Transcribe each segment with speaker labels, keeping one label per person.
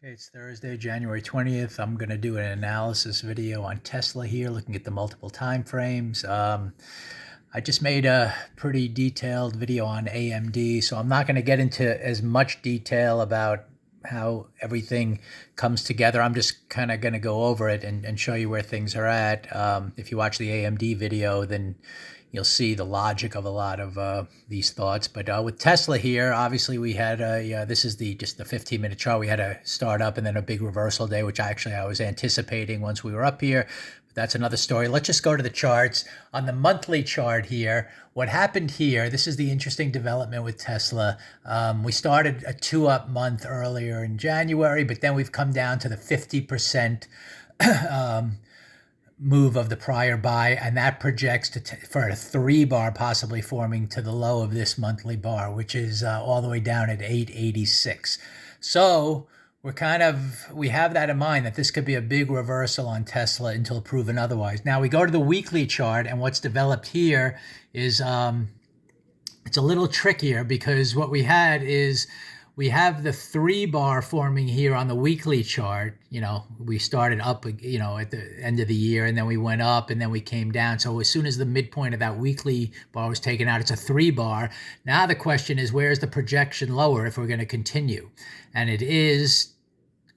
Speaker 1: It's Thursday, January 20th. I'm going to do an analysis video on Tesla here, looking at the multiple time frames. I just made a pretty detailed video on AMD, so I'm not going to get into as much detail about how everything comes together. I'm just kind of going to go over it and show you where things are at. If you watch the AMD video, then you'll see the logic of a lot of these thoughts. But with Tesla here, obviously we had this is just the 15-minute chart. We had a start up and then a big reversal day, which I was anticipating once we were up here. But that's another story. Let's just go to the charts. On the monthly chart here, what happened here, this is the interesting development with Tesla. We started a 2-up month earlier in January, but then we've come down to the 50% move of the prior buy, and that projects for a 3-bar possibly forming to the low of this monthly bar, which is all the way down at 886. So we have that in mind, that this could be a big reversal on Tesla until proven otherwise. Now we go to the weekly chart, and what's developed here is it's a little trickier, because what we had is we have the 3-bar forming here on the weekly chart. We started up, at the end of the year, and then we went up, and then we came down. So as soon as the midpoint of that weekly bar was taken out, it's a 3-bar. Now the question is, where's the projection lower if we're going to continue? And it is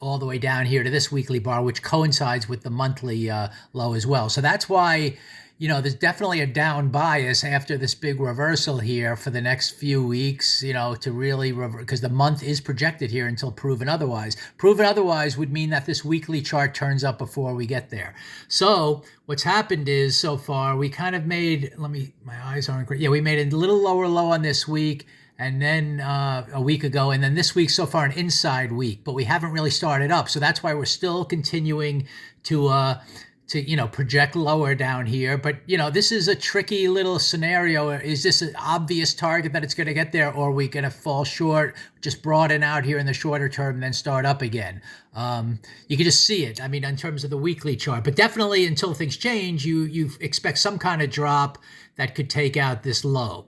Speaker 1: all the way down here to this weekly bar, which coincides with the monthly low as well. So that's why there's definitely a down bias after this big reversal here for the next few weeks, to really because the month is projected here until proven otherwise. Proven otherwise would mean that this weekly chart turns up before we get there. So what's happened is, so far, we kind of made, my eyes aren't great. Yeah, we made a little lower low on this week, and then a week ago, and then this week so far an inside week, but we haven't really started up. So that's why we're still continuing to project lower down here. But, this is a tricky little scenario. Is this an obvious target that it's going to get there, or are we going to fall short, just broaden out here in the shorter term and then start up again? You can just see it, in terms of the weekly chart. But definitely until things change, you expect some kind of drop that could take out this low.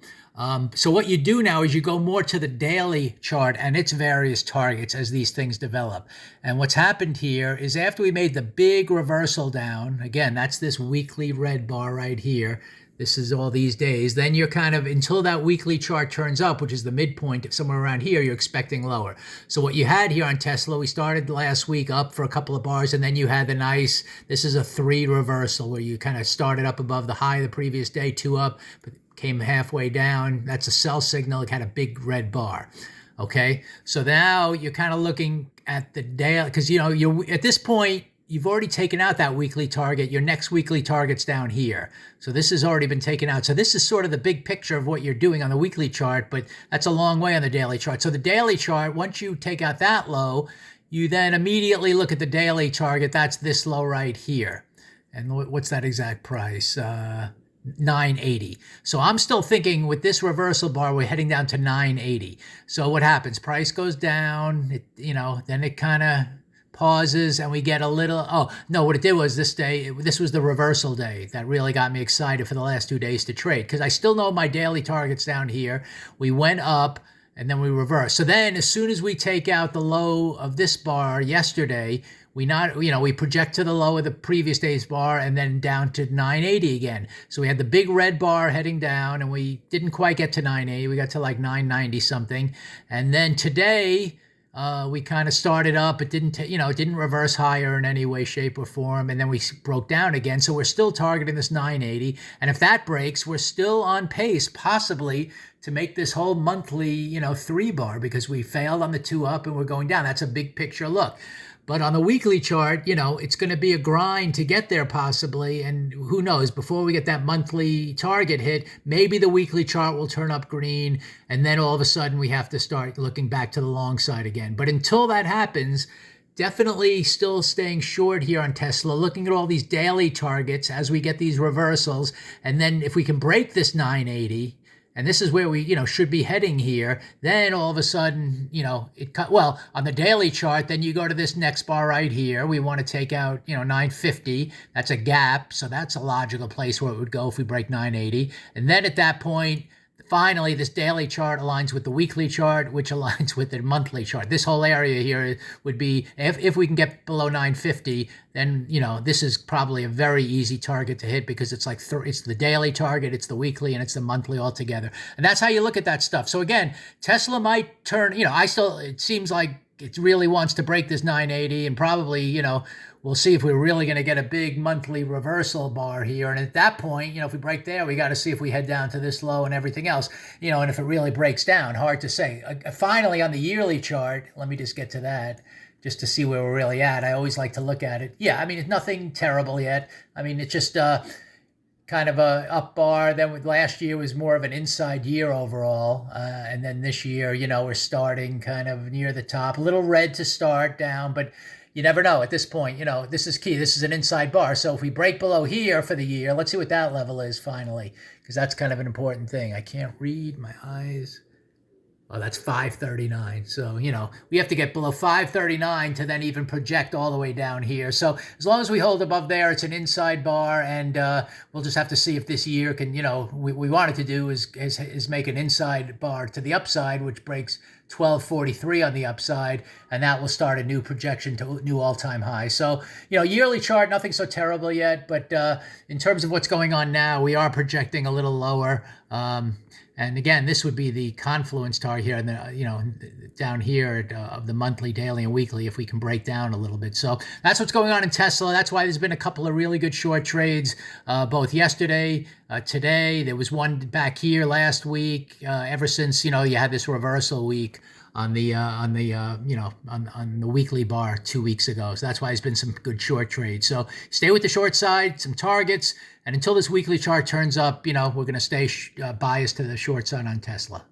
Speaker 1: So what you do now is you go more to the daily chart and its various targets as these things develop. And what's happened here is, after we made the big reversal down, again, that's this weekly red bar right here. This is all these days. Then you're kind of, until that weekly chart turns up, which is the midpoint somewhere around here, you're expecting lower. So what you had here on Tesla, we started last week up for a couple of bars, and then you had this is a 3 reversal where you kind of started up above the high of the previous day, 2 up, but came halfway down. That's a sell signal. It had a big red bar. Okay, so now you're kind of looking at the daily, because you're at this point, you've already taken out that weekly target. Your next weekly target's down here. So this has already been taken out. So this is sort of the big picture of what you're doing on the weekly chart, but that's a long way on the daily chart. So the daily chart, once you take out that low, you then immediately look at the daily target. That's this low right here. And what's that exact price? 980. So I'm still thinking with this reversal bar, we're heading down to 980. So what happens? Price goes down, then it kind of pauses, and we get a little, what it did was this was the reversal day that really got me excited for the last 2 days to trade, because I still know my daily targets down here. We went up, and then we reversed. So then as soon as we take out the low of this bar yesterday, we project to the low of the previous day's bar and then down to 980 again. So we had the big red bar heading down, and we didn't quite get to 980. We got to like 990 something. And then today, we kind of started up. It didn't, it didn't reverse higher in any way, shape, or form. And then we broke down again. So we're still targeting this 980. And if that breaks, we're still on pace, possibly, to make this whole monthly, 3-bar, because we failed on the 2 up and we're going down. That's a big picture look. But on the weekly chart, it's going to be a grind to get there possibly. And who knows, before we get that monthly target hit, maybe the weekly chart will turn up green. And then all of a sudden we have to start looking back to the long side again. But until that happens, definitely still staying short here on Tesla, looking at all these daily targets as we get these reversals. And then if we can break this 980, and this is where we, should be heading here, then all of a sudden, on the daily chart, then you go to this next bar right here. We want to take out, 950. That's a gap. So that's a logical place where it would go if we break 980. And then at that point, finally this daily chart aligns with the weekly chart, which aligns with the monthly chart. This whole area here would be, if we can get below 950, then, this is probably a very easy target to hit, because it's like it's the daily target, it's the weekly, and it's the monthly all together. And that's how you look at that stuff. So again, Tesla might turn, it seems like it really wants to break this 980, and probably, we'll see if we're really going to get a big monthly reversal bar here. And at that point, if we break there, we got to see if we head down to this low and everything else, and if it really breaks down, hard to say. Finally, on the yearly chart, let me just get to that, just to see where we're really at. I always like to look at it. Yeah, it's nothing terrible yet. It's just kind of a up bar. Then with last year was more of an inside year overall. And then this year, we're starting kind of near the top, a little red to start down, but you never know at this point. This is key. This is an inside bar. So if we break below here for the year, let's see what that level is finally, because that's kind of an important thing. I can't read, my eyes. Oh, that's 539. So, we have to get below 539 to then even project all the way down here. So as long as we hold above there, it's an inside bar, and we'll just have to see if this year can, we wanted to do is make an inside bar to the upside, which breaks 1243 on the upside, and that will start a new projection to new all-time high. So, yearly chart, nothing so terrible yet, but in terms of what's going on now, we are projecting a little lower. And again, this would be the confluence target here, and down here of the monthly, daily, and weekly, if we can break down a little bit. So that's what's going on in Tesla. That's why there's been a couple of really good short trades, both yesterday, today. There was one back here last week. Ever since you had this reversal week on the weekly bar 2 weeks ago. So that's why there's been some good short trades. So stay with the short side, some targets, and until this weekly chart turns up, we're going to stay biased to the short side on Tesla.